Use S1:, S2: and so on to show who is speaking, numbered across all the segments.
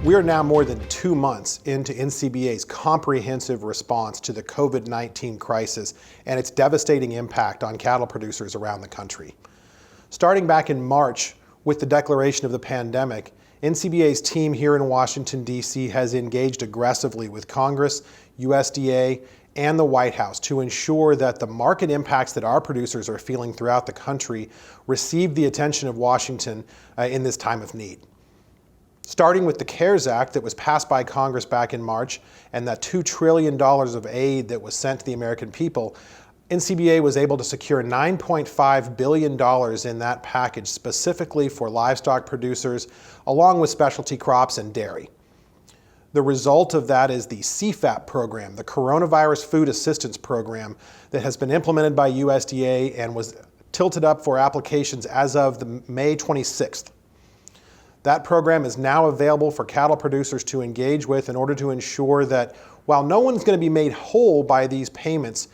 S1: We are now more than 2 months into NCBA's comprehensive response to the COVID-19 crisis and its devastating impact on cattle producers around the country. Starting back in March with the declaration of the pandemic, NCBA's team here in Washington, D.C. has engaged aggressively with Congress, USDA, and the White House to ensure that the market impacts that our producers are feeling throughout the country receive the attention of Washington in this time of need. Starting with the CARES Act that was passed by Congress back in March and that $2 trillion of aid that was sent to the American people, NCBA was able to secure $9.5 billion in that package specifically for livestock producers, along with specialty crops and dairy. The result of that is the CFAP program, the Coronavirus Food Assistance Program, that has been implemented by USDA and was tilted up for applications as of May 26th. That program is now available for cattle producers to engage with in order to ensure that while no one's going to be made whole by these payments,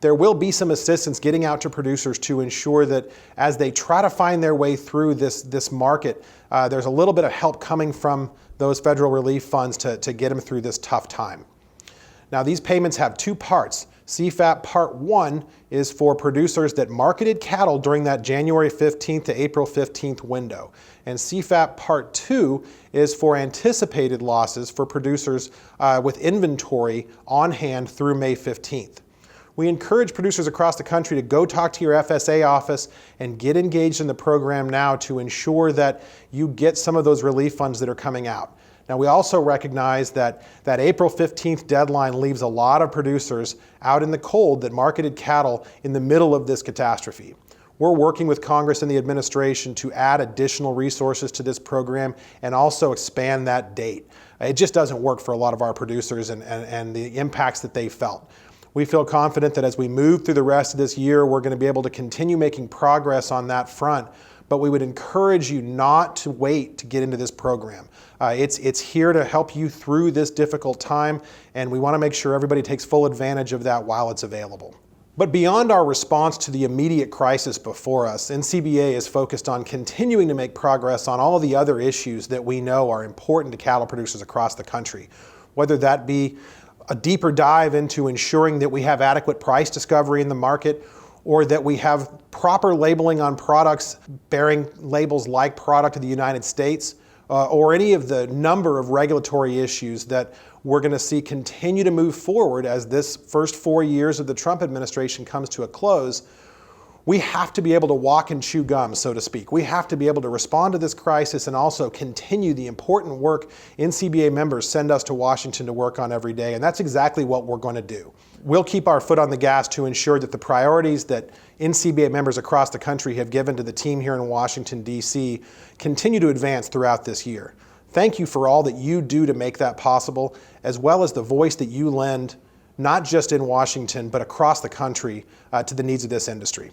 S1: there will be some assistance getting out to producers to ensure that as they try to find their way through this market, there's a little bit of help coming from those federal relief funds to get them through this tough time. Now, these payments have two parts. CFAP Part 1 is for producers that marketed cattle during that January 15th to April 15th window. And CFAP Part 2 is for anticipated losses for producers with inventory on hand through May 15th. We encourage producers across the country to go talk to your FSA office and get engaged in the program now to ensure that you get some of those relief funds that are coming out. Now, we also recognize that April 15th deadline leaves a lot of producers out in the cold that marketed cattle in the middle of this catastrophe. We're working with Congress and the administration to add additional resources to this program and also expand that date. It just doesn't work for a lot of our producers and the impacts that they felt. We feel confident that as we move through the rest of this year, we're going to be able to continue making progress on that front. But we would encourage you not to wait to get into this program. It's here to help you through this difficult time, and we want to make sure everybody takes full advantage of that while it's available. But beyond our response to the immediate crisis before us, NCBA is focused on continuing to make progress on all the other issues that we know are important to cattle producers across the country, whether that be a deeper dive into ensuring that we have adequate price discovery in the market, or that we have proper labeling on products bearing labels like product of the United States, or any of the number of regulatory issues that we're going to see continue to move forward as this first 4 years of the Trump administration comes to a close. We have to be able to walk and chew gum, so to speak. We have to be able to respond to this crisis and also continue the important work NCBA members send us to Washington to work on every day, and that's exactly what we're going to do. We'll keep our foot on the gas to ensure that the priorities that NCBA members across the country have given to the team here in Washington, D.C. continue to advance throughout this year. Thank you for all that you do to make that possible, as well as the voice that you lend, not just in Washington, but across the country, to the needs of this industry.